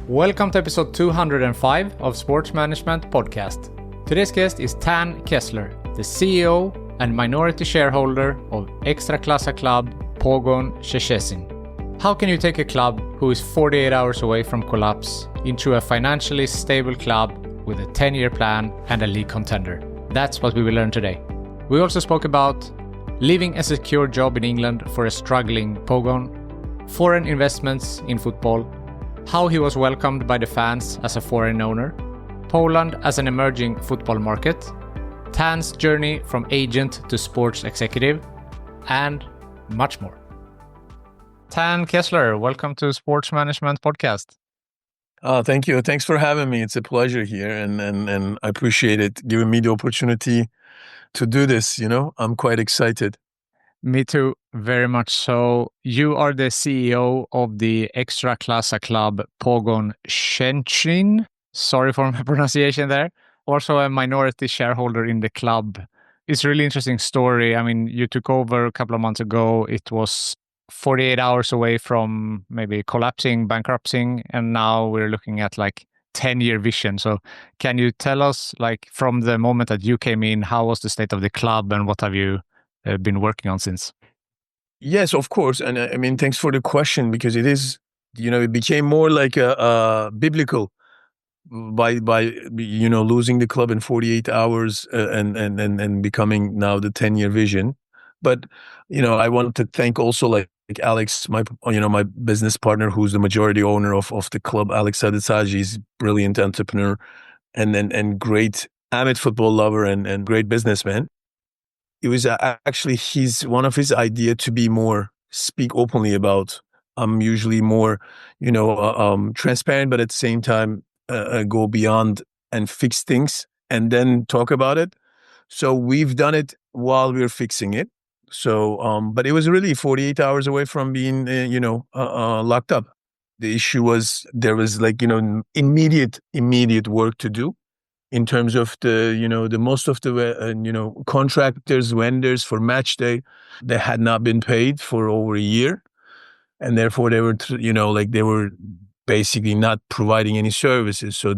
Welcome to episode 205 of Sports Management Podcast. Today's guest is Tan Kesler, the CEO and minority shareholder of Ekstraklasa club Pogoń Szczecin. How can you take a club who is 48 hours away from collapse into a financially stable club with a 10-year plan and a league contender? That's what we will learn today. We also spoke about leaving a secure job in England for a struggling Pogon, foreign investments in football, how he was welcomed by the fans as a foreign owner, Poland as an emerging football market, Tan's journey from agent to sports executive, and much more. Tan Kesler, welcome to Sports Management Podcast. Thank you. Thanks for having me. It's a pleasure here, and I appreciate it, giving me the opportunity to do this. I'm quite excited. Me too, very much so. You are the CEO of the Ekstraklasa club Pogon Szczecin. Sorry for my pronunciation there. Also a minority shareholder in the club. It's a really interesting story. I mean, you took over a couple of months ago. It was 48 hours away from maybe collapsing, bankrupting, and now we're looking at like 10-year vision. So can you tell us, like, from the moment that you came in, how was the state of the club and what have you been working on since? Yes, of course. And I mean, thanks for the question, because it is, it became more like a biblical by losing the club in 48 hours and becoming now the 10-year vision. But, I want to thank also like Alex, my business partner, who's the majority owner of the club. Alex Adetaji is brilliant entrepreneur and great avid football lover and great businessman. It was actually one of his idea to be more speak openly about. I'm usually more, transparent, but at the same time go beyond and fix things and then talk about it. So we've done it while we're fixing it. So, but it was really 48 hours away from being, locked up. The issue was there was like, immediate work to do. In terms of the most of the, contractors, vendors for match day, they had not been paid for over a year. And therefore they were, they were basically not providing any services. So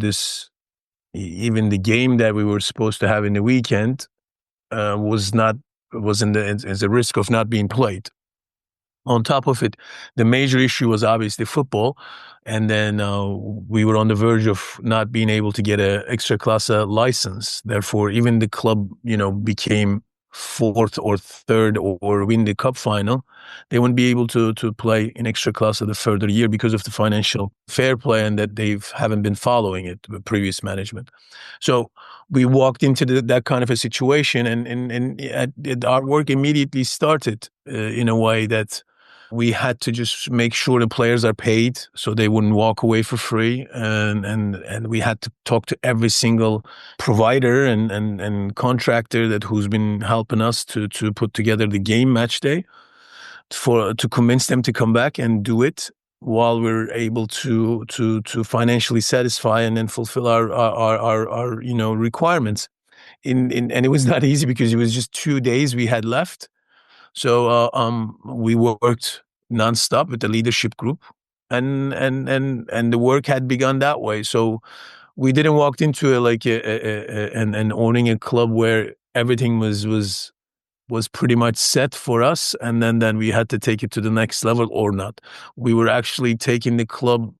even the game that we were supposed to have in the as a risk of not being played. On top of it, the major issue was obviously football. And then we were on the verge of not being able to get an Ekstraklasa license. Therefore, even the club, became fourth or third or win the cup final, they wouldn't be able to play in Ekstraklasa the further year because of the financial fair play and that they haven't been following it, the previous management. So we walked into that kind of a situation and our work immediately started in a way that we had to just make sure the players are paid so they wouldn't walk away for free. And we had to talk to every single provider and contractor who's been helping us to put together the game match day to convince them to come back and do it while we're able to financially satisfy and then fulfill our requirements. And it was not easy because it was just 2 days we had left. So we worked nonstop with the leadership group, and the work had begun that way. So we didn't walk into and owning a club where everything was pretty much set for us, and then we had to take it to the next level or not. We were actually taking the club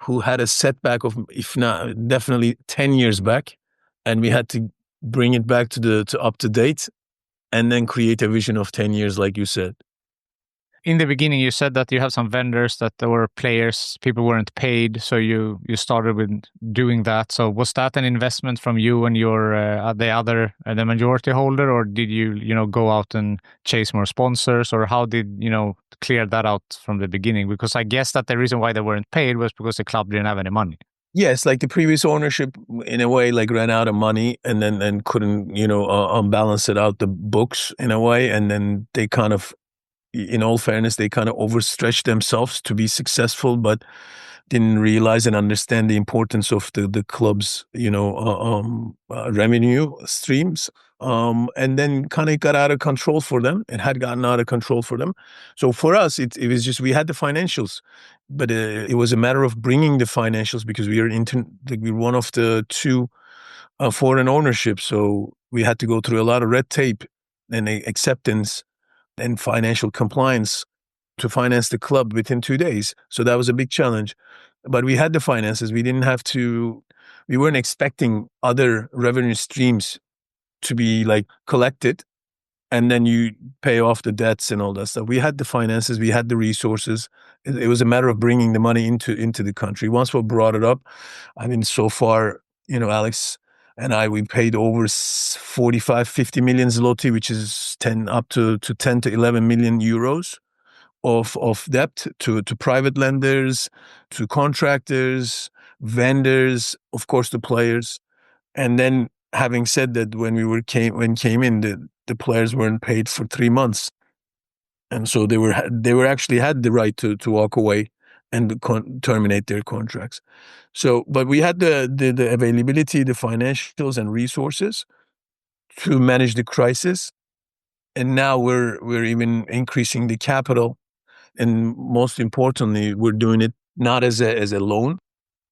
who had a setback of, if not definitely 10 years back, and we had to bring it back to up to date. And then create a vision of 10 years, like you said. In the beginning, you said that you have some vendors that there were players, people weren't paid, so you started with doing that. So was that an investment from you and your the majority holder, or did you go out and chase more sponsors, or how did clear that out from the beginning? Because I guess that the reason why they weren't paid was because the club didn't have any money. Yes, like the previous ownership, in a way, like ran out of money and then couldn't, balance it out the books in a way. And then they kind of, in all fairness, they kind of overstretched themselves to be successful. But didn't realize and understand the importance of the club's, revenue streams. And then kind of got out of control for them. It had gotten out of control for them. So for us, it was just, we had the financials, but it was a matter of bringing the financials because we were one of the two foreign ownership. So we had to go through a lot of red tape and acceptance and financial compliance to finance the club within 2 days. So that was a big challenge. But we had the finances. We weren't expecting other revenue streams to be like collected and then you pay off the debts and all that stuff. We had the finances, we had the resources. It was a matter of bringing the money into the country. Once we brought it up, I mean, so far, Alex and we paid over 45, 50 million zloty, which is 10 to 10 to 11 million euros of debt to private lenders, to contractors, vendors, of course, the players. And then having said that, when came in, the players weren't paid for 3 months. And so they were actually had the right to walk away and terminate their contracts. So, but we had the availability, the financials and resources to manage the crisis. And now we're even increasing the capital. And most importantly, we're doing it not as a loan,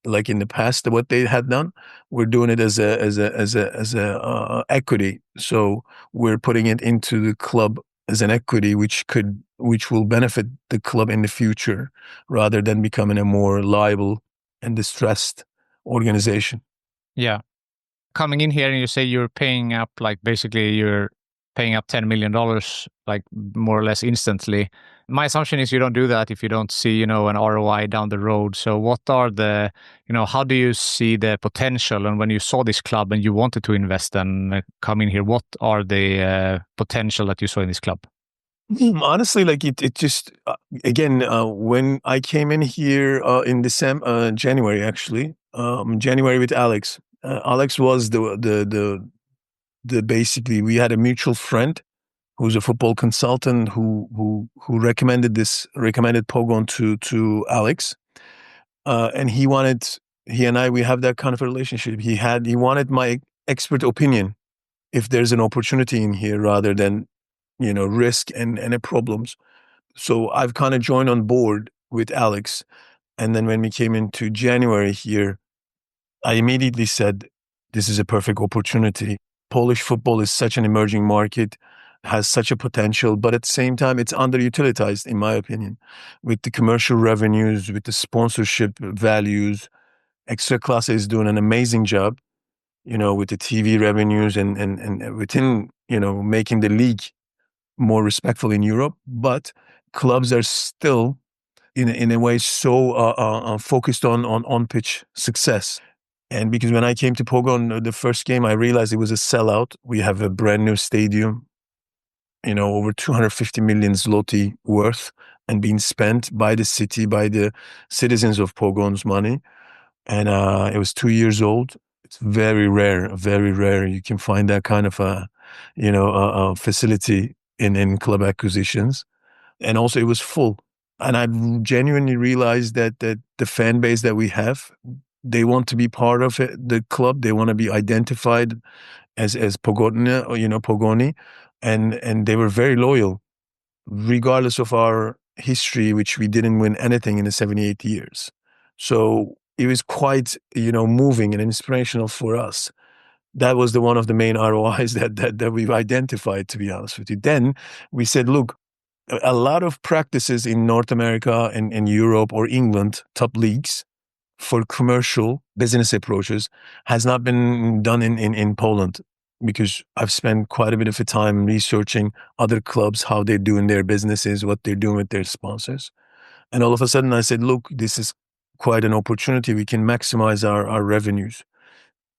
like in the past, what they had done. We're doing it as a equity. So we're putting it into the club as an equity, which will benefit the club in the future, rather than becoming a more liable and distressed organization. Yeah. Coming in here and you say you're paying up, like basically you're paying up $10 million, like more or less instantly. My assumption is you don't do that if you don't see, an ROI down the road. So what are how do you see the potential? And when you saw this club and you wanted to invest and come in here, what are the potential that you saw in this club? Honestly, like it just, again, when I came in here in January, actually, January with Alex. Alex was the basically, we had a mutual friend who's a football consultant who recommended Pogon to Alex, and he and I, we have that kind of a relationship. He wanted my expert opinion if there's an opportunity in here rather than risk and problems. So I've kind of joined on board with Alex, and then when we came into January here, I immediately said, this is a perfect opportunity. Polish football is such an emerging market, has such a potential, but at the same time, it's underutilized, in my opinion, with the commercial revenues, with the sponsorship values. Ekstraklasa is doing an amazing job, with the TV revenues and within, making the league more respectful in Europe. But clubs are still, in a way, so focused on pitch success. And because when I came to Pogon, the first game, I realized it was a sellout. We have a brand new stadium, over 250 million zloty worth, and being spent by the city, by the citizens of Pogon's money. And it was 2 years old. It's very rare, very rare. You can find that kind of a facility in club acquisitions. And also it was full. And I genuinely realized that the fan base that we have, they want to be part of it, the club. They want to be identified as Pogoni, Pogoni, and they were very loyal, regardless of our history, which we didn't win anything in the 78 years. So it was quite, moving and inspirational for us. That was one of the main ROIs that we've identified, to be honest with you. Then we said, look, a lot of practices in North America and in Europe or England, top leagues, for commercial business approaches has not been done in Poland, because I've spent quite a bit of time researching other clubs, how they're doing their businesses, what they're doing with their sponsors. And all of a sudden I said, look, this is quite an opportunity. We can maximize our revenues.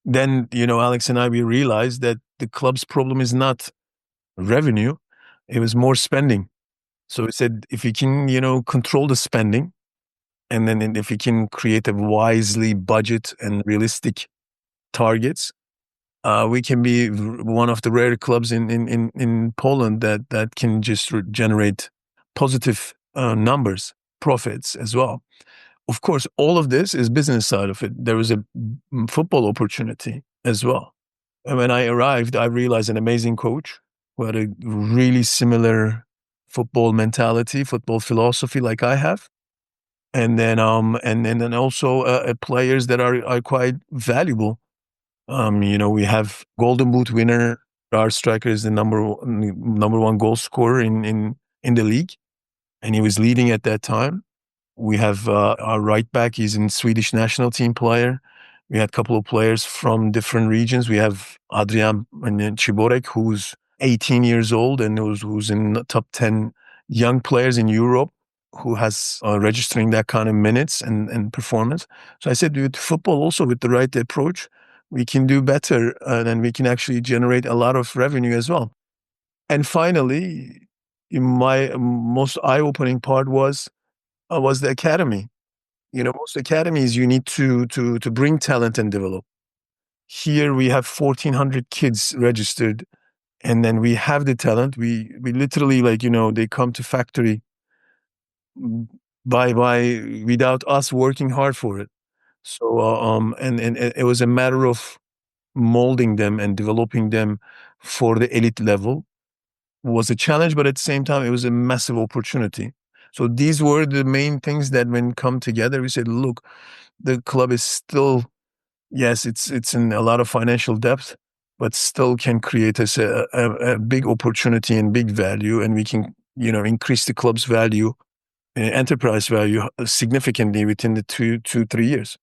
Then, Alex and we realized that the club's problem is not revenue. It was more spending. So we said, if we can, control the spending, and then if we can create a wisely budget and realistic targets, we can be one of the rare clubs in Poland that can just generate positive numbers, profits as well. of course, all of this is business side of it. There was a football opportunity as well. And when I arrived, I realized an amazing coach who had a really similar football mentality, football philosophy like I have. And then also players that are quite valuable. We have Golden Boot winner. Our striker is the number one goal scorer in the league, and he was leading at that time. We have our right back. He's a Swedish national team player. We had a couple of players from different regions. We have Adrian Chiborek, who's 18 years old and who's in the top 10 young players in Europe, who has registering that kind of minutes and performance. So I said, with football also, with the right approach, we can do better and we can actually generate a lot of revenue as well. And finally, my most eye-opening part was the academy. Most academies, you need to bring talent and develop. Here we have 1,400 kids registered, and then we have the talent. We literally, they come to factory by without us working hard for it. So and it was a matter of molding them and developing them for the elite level. Was a challenge, but at the same time, it was a massive opportunity. So these were the main things that when come together, we said, look, the club is still, yes, it's in a lot of financial depth, but still can create us a big opportunity and big value. And we can, increase the club's value, enterprise value significantly within the 3 years.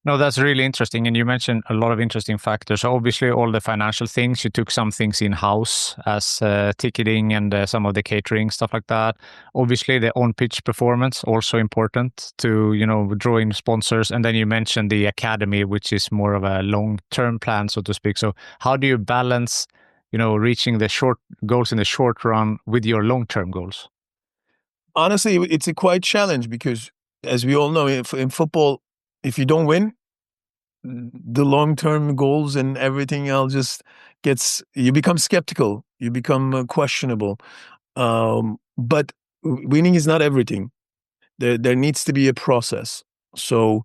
No, that's really interesting. And you mentioned a lot of interesting factors. Obviously, all the financial things, you took some things in-house as ticketing and some of the catering, stuff like that. Obviously, the on-pitch performance, also important to, draw in sponsors. And then you mentioned the academy, which is more of a long-term plan, so to speak. So how do you balance, reaching the short goals in the short run with your long-term goals? Honestly, it's a quite challenge because, as we all know, in football, if you don't win, the long-term goals and everything else you become skeptical, you become questionable. But winning is not everything. There needs to be a process. So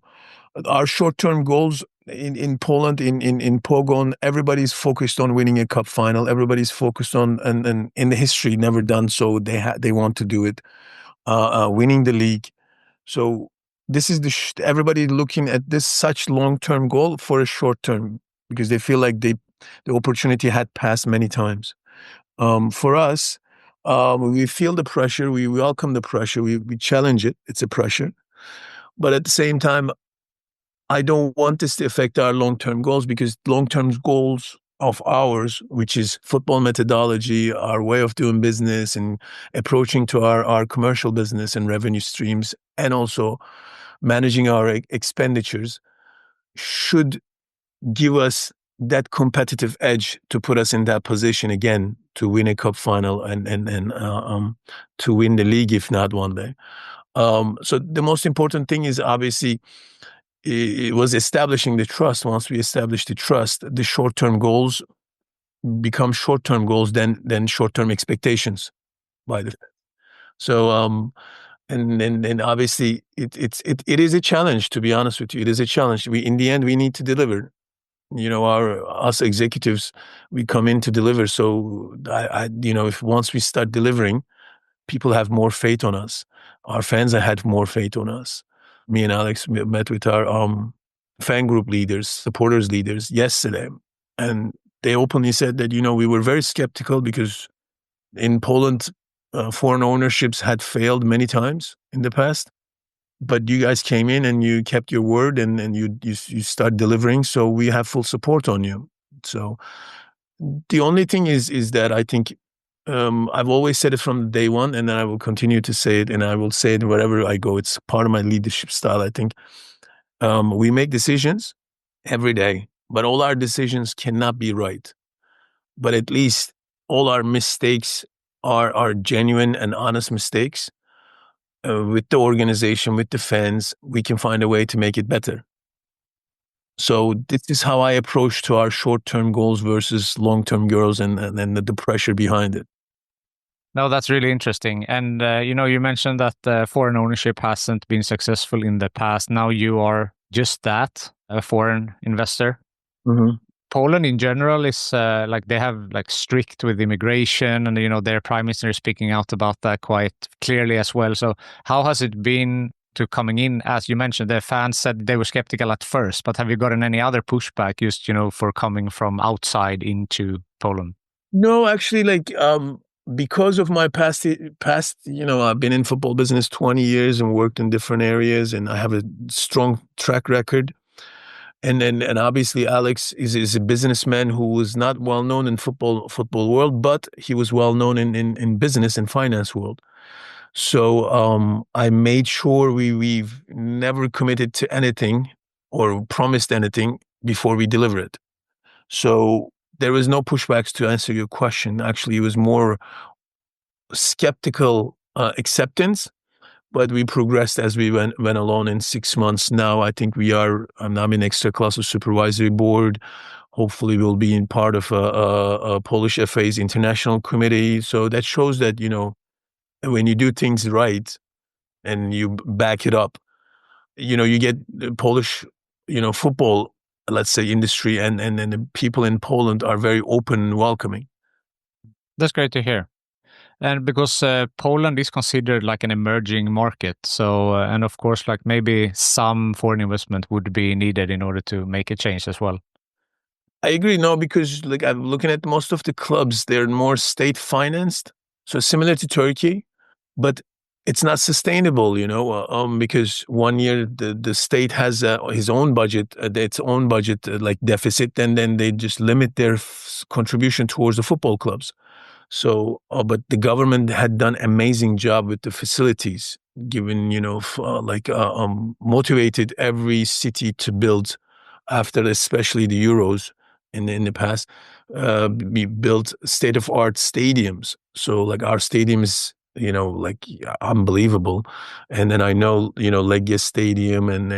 our short-term goals in Poland, in Pogon, everybody's focused on winning a cup final. Everybody's focused on, and in the history, never done so. They want to do it, winning the league. So this is everybody looking at this such long-term goal for a short term because they feel like the opportunity had passed many times. For us, we feel the pressure. We welcome the pressure. We challenge it. It's a pressure. But at the same time, I don't want this to affect our long-term goals because long-term goals of ours, which is football methodology, our way of doing business and approaching to our commercial business and revenue streams, and also managing our expenditures, should give us that competitive edge to put us in that position again to win a cup final and to win the league, if not one day. So the most important thing is obviously it was establishing the trust. Once we establish the trust, the short-term goals become short-term goals, then short-term expectations by the fans. So and obviously it is a challenge, to be honest with you. It is a challenge. In the end we need to deliver. Us executives, we come in to deliver. So if once we start delivering, people have more faith on us. Our fans have had more faith on us. Me and Alex met with our fan group leaders, supporters leaders yesterday, and they openly said that we were very skeptical because in Poland, foreign ownerships had failed many times in the past, but you guys came in and you kept your word and you start delivering. So we have full support on you. So the only thing is that I think I've always said it from day one, and then I will continue to say it, and I will say it wherever I go. It's part of my leadership style, I think. We make decisions every day, but all our decisions cannot be right. But at least all our mistakes are genuine and honest mistakes. With the organization, with the fans, we can find a way to make it better. So this is how I approach to our short-term goals versus long-term goals and the pressure behind it. No, that's really interesting. And, you mentioned that foreign ownership hasn't been successful in the past. Now you are just that, a foreign investor. Mm-hmm. Poland in general is like they have like strict with immigration, and their prime minister is speaking out about that quite clearly as well. So how has it been to coming in? As you mentioned, the fans said they were skeptical at first, but have you gotten any other pushback just for coming from outside into Poland? No, actually, because of my past, I've been in football business 20 years and worked in different areas, and I have a strong track record. And obviously Alex is a businessman who was not well known in football world, but he was well known in business and finance world. So I made sure we've never committed to anything or promised anything before we deliver it. So there was no pushbacks to answer your question. Actually, it was more skeptical acceptance, but we progressed as we went along. In 6 months now, I think I'm in Ekstraklasa supervisory board. Hopefully we'll be in part of a Polish FA's international committee. So that shows that, when you do things right and you back it up, you get the Polish, football, let's say, industry and the people in Poland are very open and welcoming. That's great to hear. And because Poland is considered like an emerging market, so and of course, like maybe some foreign investment would be needed in order to make a change as well. I agree. No, because like I'm looking at most of the clubs, they're more state financed. So similar to Turkey, but it's not sustainable, because one year the state has his own budget, its own budget like deficit, and then they just limit their contribution towards the football clubs. So, but the government had done amazing job with the facilities, given, motivated every city to build after, especially the Euros in the past, we built state of art stadiums. So like our stadiums, like unbelievable. And then I know, Legia Stadium and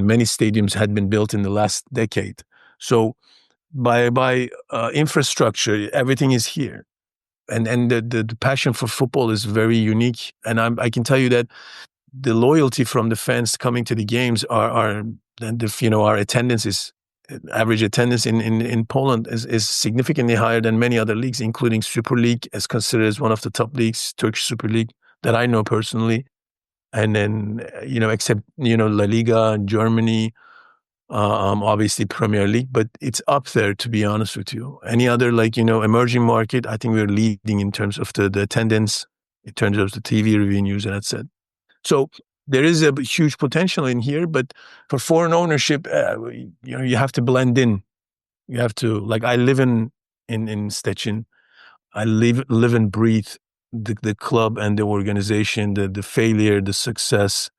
many stadiums had been built in the last decade. So by infrastructure, everything is here. And the passion for football is very unique. And I can tell you that the loyalty from the fans coming to the games our attendance is average attendance in Poland is significantly higher than many other leagues, including Super League, as considered as one of the top leagues, Turkish Super League that I know personally. And then, except, La Liga, Germany, obviously Premier League, but it's up there, to be honest with you. Any other emerging market, I think we're leading in terms of the attendance, in terms of the TV revenues, and that's it. So there is a huge potential in here, but for foreign ownership, you have to blend in. You have to, like, I live in Szczecin. I live and breathe the club and the organization, the failure, the success,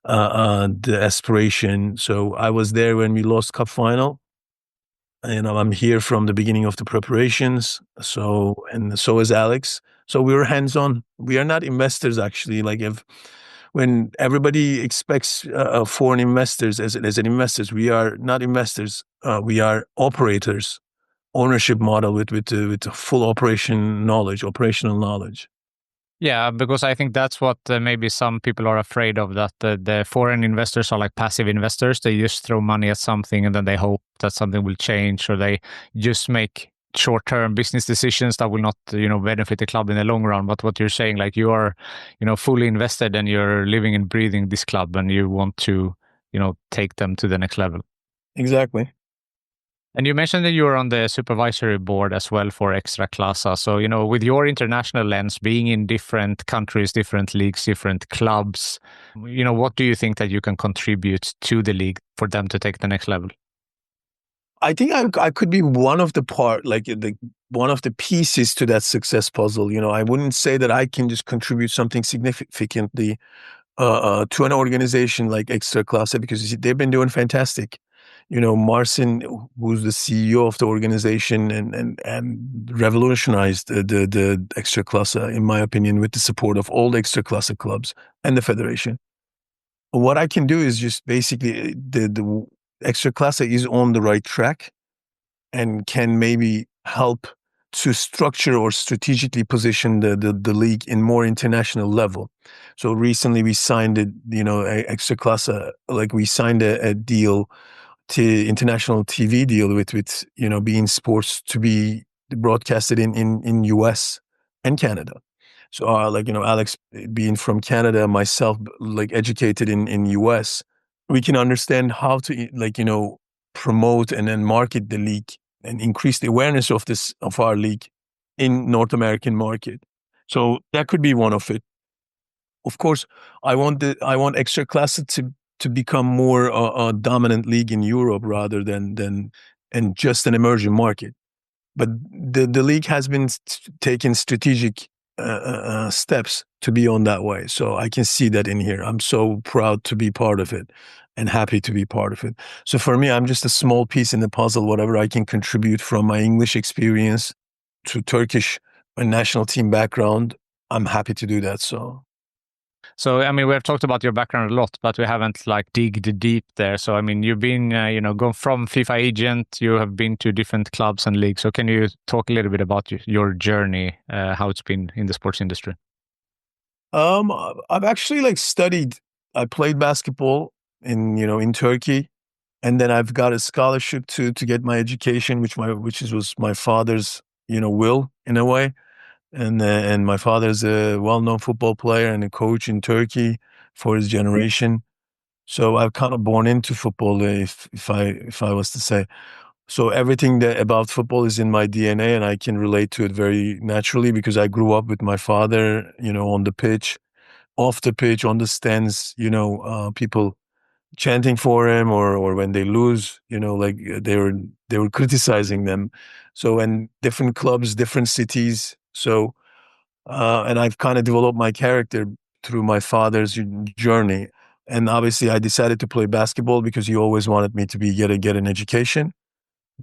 the aspiration. So I was there when we lost cup final. I'm here from the beginning of the preparations. And so is Alex. So we were hands on. We are not investors, actually. When everybody expects foreign investors as an investors, we are not investors. We are operators. Ownership model with full operational knowledge. Yeah, because I think that's what maybe some people are afraid of, that the foreign investors are like passive investors. They just throw money at something and then they hope that something will change, or they just make short-term business decisions that will not, benefit the club in the long run. But what you're saying, like you are, fully invested and you're living and breathing this club and you want to, take them to the next level. Exactly. And you mentioned that you were on the supervisory board as well for Ekstraklasa. So, with your international lens, being in different countries, different leagues, different clubs, what do you think that you can contribute to the league for them to take the next level? I think I could be one of one of the pieces to that success puzzle. I wouldn't say that I can just contribute something significantly to an organization like Ekstraklasa, because they've been doing fantastic. Marcin, who's the CEO of the organization and revolutionized the Ekstraklasa, in my opinion, with the support of all the Ekstraklasa clubs and the federation. What I can do is just basically the Ekstraklasa is on the right track and can maybe help to structure or strategically position the league in more international level. So recently we signed Ekstraklasa, like we signed a deal to international TV deal with beIN Sports to be broadcasted in US and Canada. So Alex being from Canada, myself like educated in US, we can understand how to promote and then market the league and increase the awareness of our league in North American market. So that could be one of it. Of course, I want Ekstraklasa to become more a dominant league in Europe rather than and just an emerging market. But the league has been taking strategic steps to be on that way. So I can see that in here. I'm so proud to be part of it and happy to be part of it. So for me, I'm just a small piece in the puzzle, whatever I can contribute from my English experience to Turkish national team background. I'm happy to do that. So, I mean, we have talked about your background a lot, but we haven't digged deep there. So, I mean, you've been, gone from FIFA agent, you have been to different clubs and leagues. So can you talk a little bit about your journey, how it's been in the sports industry? I've actually studied, I played basketball in Turkey, and then I've got a scholarship to get my education, which was my father's, will in a way. And my father's a well-known football player and a coach in Turkey for his generation. So I've kind of born into football, if I was to say. So everything about football is in my DNA, and I can relate to it very naturally because I grew up with my father, on the pitch, off the pitch, on the stands, people chanting for him, or when they lose, they were criticizing them. So, and different clubs, different cities. So, and I've kind of developed my character through my father's journey. And obviously I decided to play basketball because he always wanted me to get an education,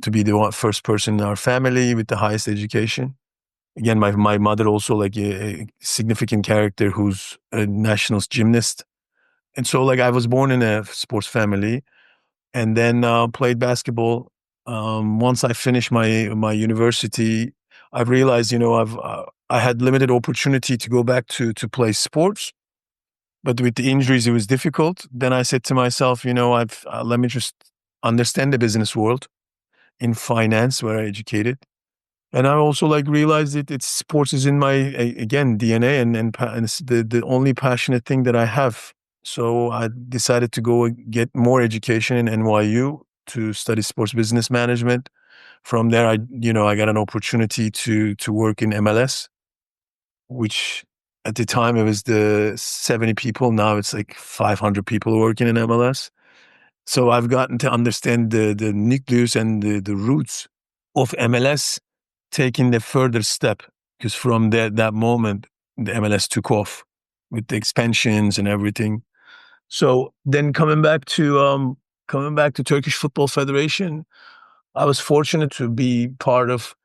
to be the first person in our family with the highest education. Again, my mother also a significant character who's a national gymnast. And so I was born in a sports family, and then played basketball. Once I finished my university, I realized, I had limited opportunity to go back to play sports, but with the injuries, it was difficult. Then I said to myself, let me just understand the business world in finance, where I educated. And I also realized that it's sports is in my, again, DNA, and it's the only passionate thing that I have. So I decided to go get more education in NYU to study sports business management. From there, I got an opportunity to work in MLS, which at the time it was the 70 people. Now it's 500 people working in MLS. So I've gotten to understand the nucleus and the roots of MLS, taking the further step, because from that moment, the MLS took off with the expansions and everything. So then coming back to Turkish Football Federation, I was fortunate to be part of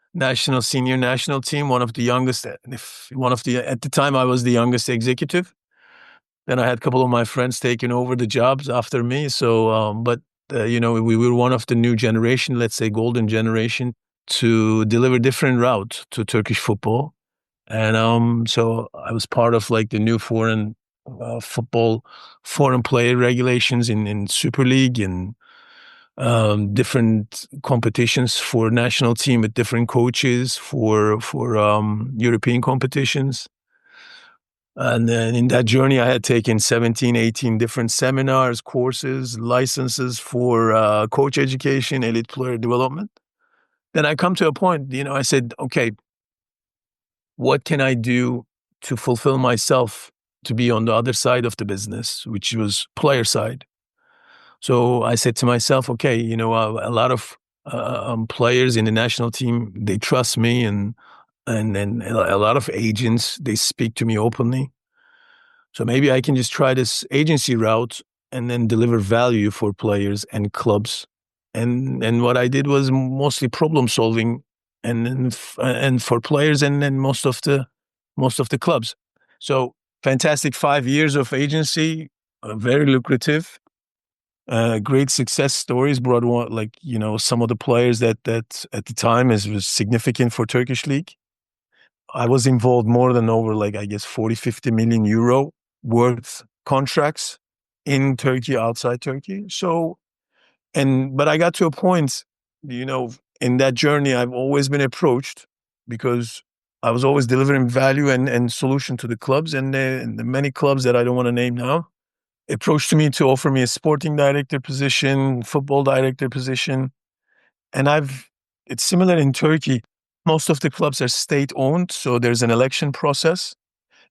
senior national team, one of the youngest. At the time, I was the youngest executive. Then I had a couple of my friends taking over the jobs after me. So, we were one of the new generation, let's say golden generation, to deliver different route to Turkish football. And so I was part of the new foreign football, foreign player regulations in Super League, and different competitions for national team with different coaches for European competitions. And then in that journey, I had taken 17, 18 different seminars, courses, licenses for coach education, elite player development. Then I come to a point, I said, okay, what can I do to fulfill myself to be on the other side of the business, which was player side? So I said to myself, okay, a lot of players in the national team, they trust me, and a lot of agents, they speak to me openly. So maybe I can just try this agency route and then deliver value for players and clubs. And what I did was mostly problem solving, and for players, and then most of the clubs. So fantastic 5 years of agency, very lucrative. Great success stories. Brought one, like, some of the players that at the time was significant for Turkish league. I was involved more than over, like, I guess 40, 50 million euro worth contracts in Turkey, outside Turkey. So, but I got to a point, in that journey, I've always been approached because I was always delivering value and solution to the clubs, and the many clubs that I don't want to name now approached me to offer me a sporting director position, football director position. And it's similar in Turkey. Most of the clubs are state owned, so there's an election process.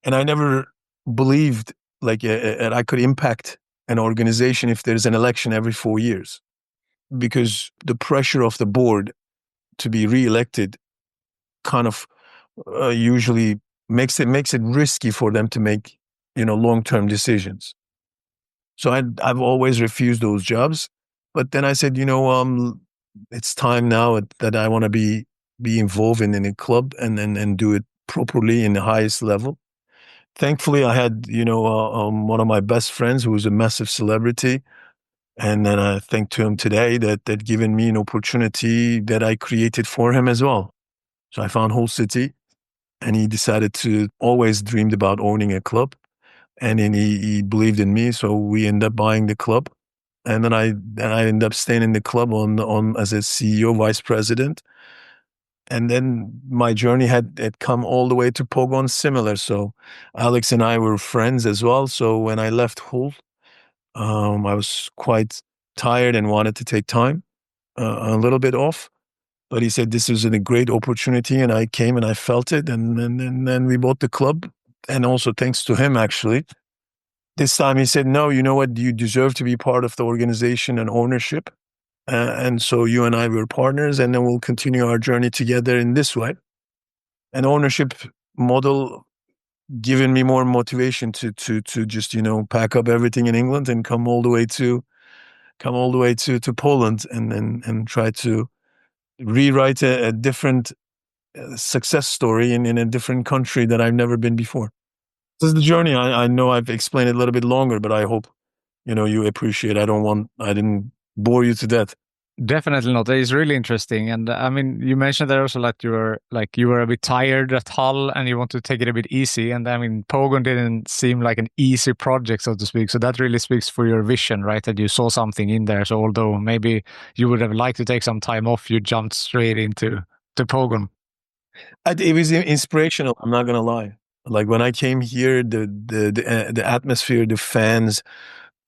And I never believed like I could impact an organization if there's an election every 4 years, because the pressure of the board to be reelected kind of usually makes it risky for them to make long-term decisions. So I've always refused those jobs. But then I said, it's time now that I want to be involved in a club and do it properly in the highest level. Thankfully, I had, one of my best friends who was a massive celebrity. And then I thank to him today that given me an opportunity that I created for him as well. So I found Hull City, and he decided to always dreamed about owning a club. And then he believed in me. So we ended up buying the club. And then I ended up staying in the club on as a CEO, vice president. And then my journey had come all the way to Pogon, similar. So Alex and I were friends as well. So when I left Hull, I was quite tired and wanted to take time, a little bit off. But he said this was a great opportunity, and I came and I felt it, and then we bought the club, and also thanks to him, actually. This time he said, no, you know what, you deserve to be part of the organization and ownership. And so you and I were partners, and then we'll continue our journey together in this way. An ownership model given me more motivation to just, pack up everything in England and come all the way to Poland and try to rewrite a different success story in a different country that I've never been before. This is the journey. I know I've explained it a little bit longer, but I hope, you appreciate. I didn't bore you to death. Definitely not. It's really interesting. And I mean, you mentioned that also that you were a bit tired at Hull and you want to take it a bit easy. And I mean, Pogon didn't seem like an easy project, so to speak. So that really speaks for your vision, right? That you saw something in there. So although maybe you would have liked to take some time off, you jumped straight into Pogon. It was inspirational. I'm not gonna lie. Like when I came here, the atmosphere, the fans,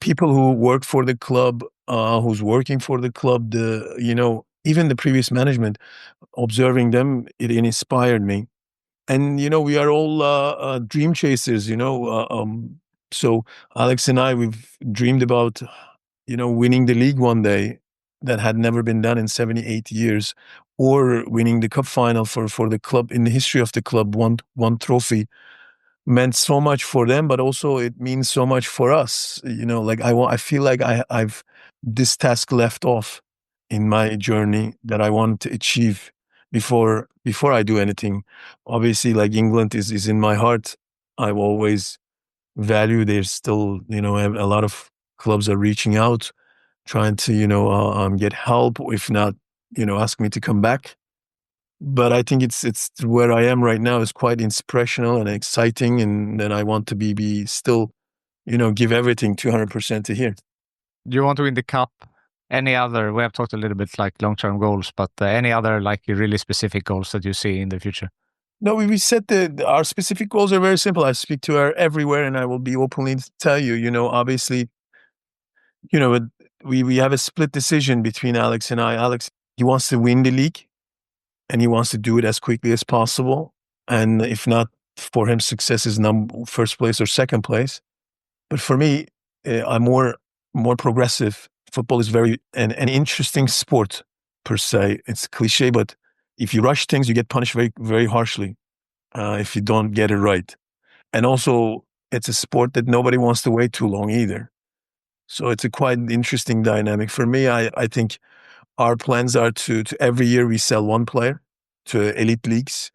people who work for the club, who's working for the club, even the previous management, observing them, it inspired me. And we are all dream chasers. So Alex and I, we've dreamed about winning the league one day, that had never been done in 78 years, or winning the cup final for the club. In the history of the club, one trophy meant so much for them, but also it means so much for us. Like I feel like I've this task left off in my journey that I want to achieve before I do anything. Obviously, like England is in my heart. I've always valued. There's still, a lot of clubs are reaching out, trying to, get help, or if not, ask me to come back. But I think it's where I am right now is quite inspirational and exciting, and then I want to be still, give everything 200% to here. Do you want to win the cup? Any other? We have talked a little bit like long-term goals, but any other like really specific goals that you see in the future? No, we said that our specific goals are very simple. I speak to her everywhere, and I will be openly to tell you. Obviously, we have a split decision between Alex and I. Alex, he wants to win the league, and he wants to do it as quickly as possible. And if not, for him, success is first place or second place. But for me, I'm more progressive. Football is very an interesting sport per se. It's cliche, but if you rush things, you get punished very, very harshly if you don't get it right. And also, it's a sport that nobody wants to wait too long either. So it's a quite interesting dynamic. For me, I think our plans are to every year we sell one player to elite leagues.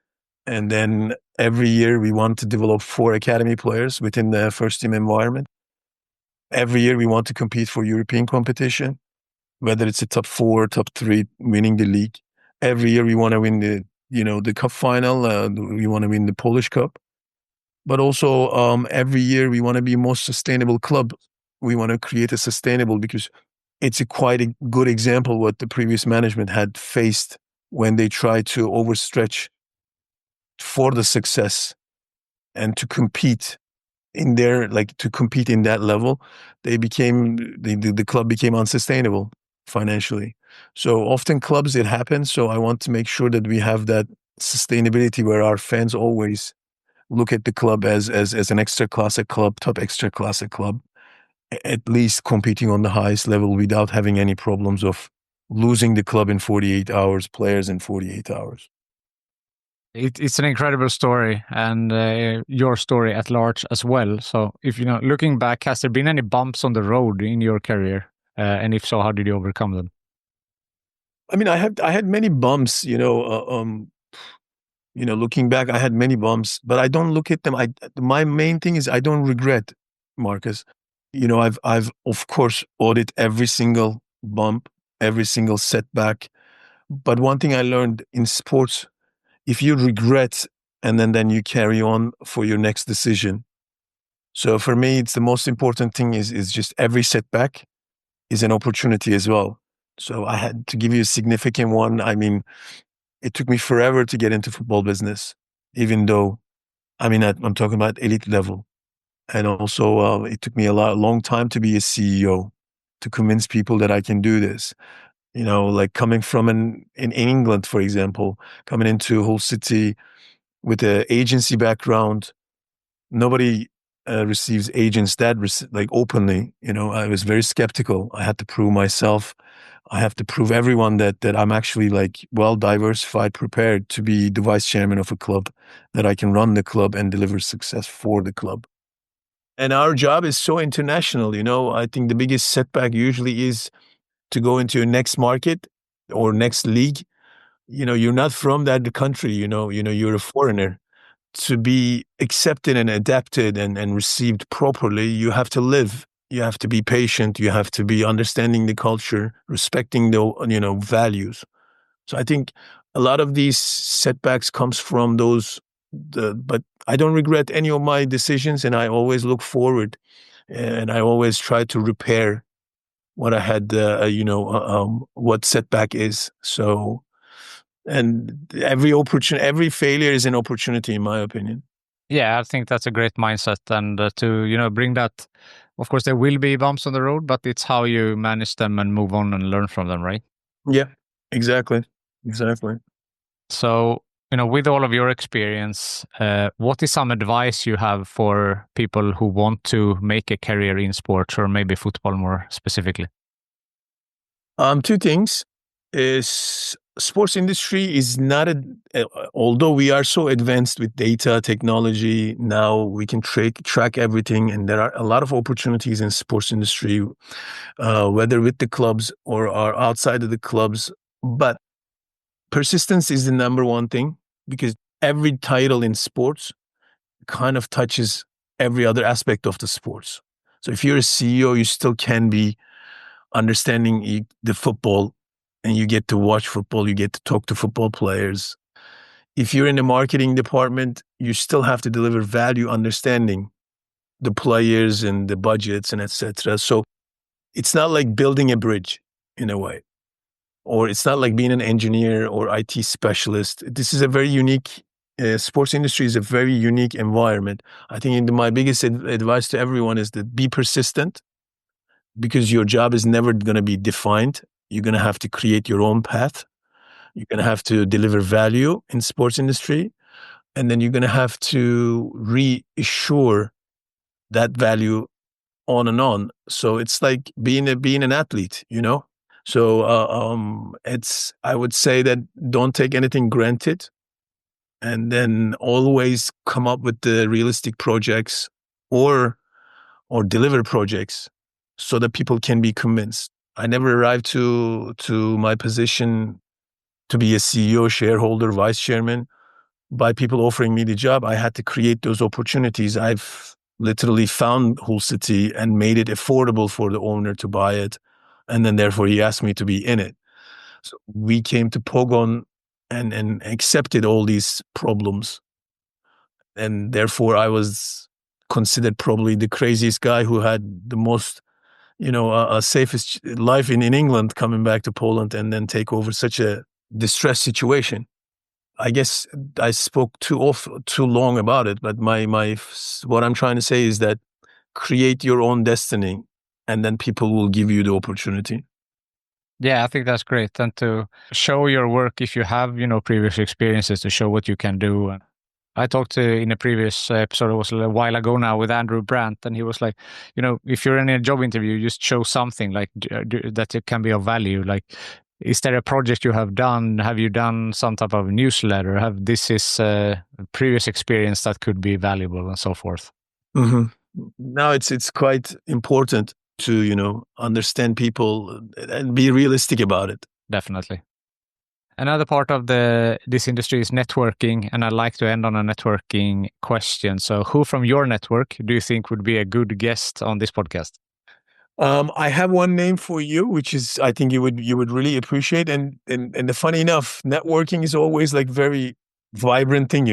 And then every year we want to develop 4 academy players within the first team environment. Every year we want to compete for European competition, whether it's a top 4, top 3, winning the league. Every year we want to win the cup final. We want to win the Polish Cup. But also every year we want to be most sustainable club. We want to create a sustainable, because it's quite a good example what the previous management had faced when they tried to overstretch for the success and to compete in that level. The club became unsustainable financially. So often clubs, it happens. So I want to make sure that we have that sustainability where our fans always look at the club as an Ekstraklasa club, top Ekstraklasa club, at least competing on the highest level without having any problems of losing the club in 48 hours, players in 48 hours. It's an incredible story, and your story at large as well. So, if looking back, has there been any bumps on the road in your career? And if so, how did you overcome them? I mean, I had many bumps. Looking back, I had many bumps, but I don't look at them. My main thing is I don't regret, Marcus. I've of course audit every single bump, every single setback. But one thing I learned in sports, if you regret and then you carry on for your next decision. So for me, it's the most important thing is just every setback is an opportunity as well. So I had to give you a significant one. I mean, it took me forever to get into football business, even though, I'm talking about elite level. And also, it took me a long time to be a CEO, to convince people that I can do this. Like coming from in England, for example, coming into Hull City with an agency background, nobody receives agents that like openly. I was very skeptical. I had to prove myself. I have to prove everyone that I'm actually like well diversified, prepared to be the vice chairman of a club, that I can run the club and deliver success for the club. And our job is so international. I think the biggest setback usually is to go into a next market or next league. You're not from that country. You're a foreigner. To be accepted and adapted and received properly, you have to live. You have to be patient. You have to be understanding the culture, respecting the values. So I think a lot of these setbacks comes from those. But I don't regret any of my decisions, and I always look forward, and I always try to repair what I had. What setback is. So. And every failure is an opportunity, in my opinion. Yeah, I think that's a great mindset, and to bring that. Of course, there will be bumps on the road, but it's how you manage them and move on and learn from them, right? Yeah, exactly. Exactly. So, with all of your experience, what is some advice you have for people who want to make a career in sports, or maybe football more specifically? Two things is sports industry is not although we are so advanced with data technology now, we can track everything, and there are a lot of opportunities in sports industry, whether with the clubs or are outside of the clubs. But persistence is the number one thing, because every title in sports kind of touches every other aspect of the sports. So if you're a CEO, you still can be understanding the football, and you get to watch football, you get to talk to football players. If you're in the marketing department, you still have to deliver value, understanding the players and the budgets and etc. So it's not like building a bridge in a way, or it's not like being an engineer or IT specialist. This is a very unique, sports industry is a very unique environment. I think my biggest advice to everyone is that be persistent, because your job is never going to be defined. You're going to have to create your own path. You're going to have to deliver value in sports industry. And then you're going to have to reassure that value on and on. So it's like being an athlete, So I would say that don't take anything granted, and then always come up with the realistic projects or deliver projects so that people can be convinced. I never arrived to my position to be a CEO, shareholder, vice chairman by people offering me the job. I had to create those opportunities. I've literally found Hull City and made it affordable for the owner to buy it. And then therefore he asked me to be in it. So we came to Pogon and accepted all these problems. And therefore I was considered probably the craziest guy who had the most, safest life in England, coming back to Poland and then take over such a distressed situation. I guess I spoke too long about it, but what I'm trying to say is that create your own destiny and then people will give you the opportunity. Yeah, I think that's great. And to show your work, if you have, previous experiences, to show what you can do. And I talked in a previous episode, it was a while ago now, with Andrew Brandt, and he was like, if you're in a job interview, just show something like that it can be of value. Like, is there a project you have done? Have you done some type of newsletter? This is a previous experience that could be valuable, and so forth. Mm-hmm. Now it's quite important to, understand people and be realistic about it. Definitely. Another part of this industry is networking, and I like to end on a networking question. So who from your network do you think would be a good guest on this podcast? I have one name for you, which is, I think you would really appreciate. And the funny enough, networking is always like very vibrant thing,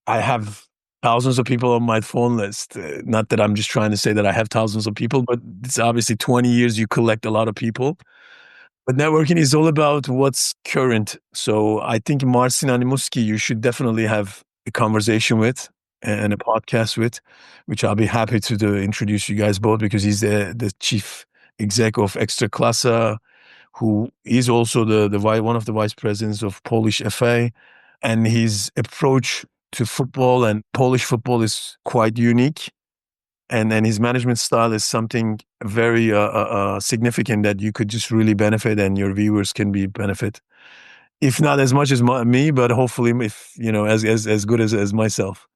I have thousands of people on my phone list. Not that I'm just trying to say that I have thousands of people, but it's obviously 20 years you collect a lot of people. But networking is all about what's current. So I think Marcin Animuski, you should definitely have a conversation with and a podcast with, which I'll be happy to introduce you guys both, because he's the chief exec of Ekstraklasa, who is also one of the vice presidents of Polish FA. And his approach to football and Polish football is quite unique. And his management style is something very significant that you could just really benefit, and your viewers can benefit. If not as much as me, but hopefully if, as good as myself.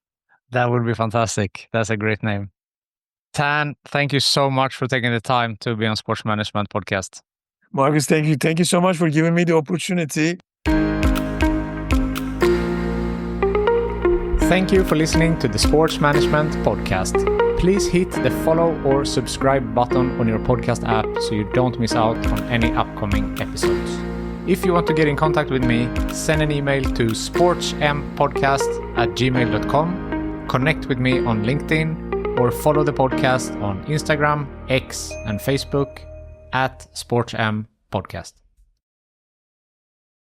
That would be fantastic. That's a great name. Tan, thank you so much for taking the time to be on Sports Management Podcast. Marcus, thank you. Thank you so much for giving me the opportunity. Thank you for listening to the Sports Management Podcast. Please hit the follow or subscribe button on your podcast app so you don't miss out on any upcoming episodes. If you want to get in contact with me, send an email to sportsmpodcast@gmail.com, connect with me on LinkedIn, or follow the podcast on Instagram, X, and Facebook @SportsM Podcast.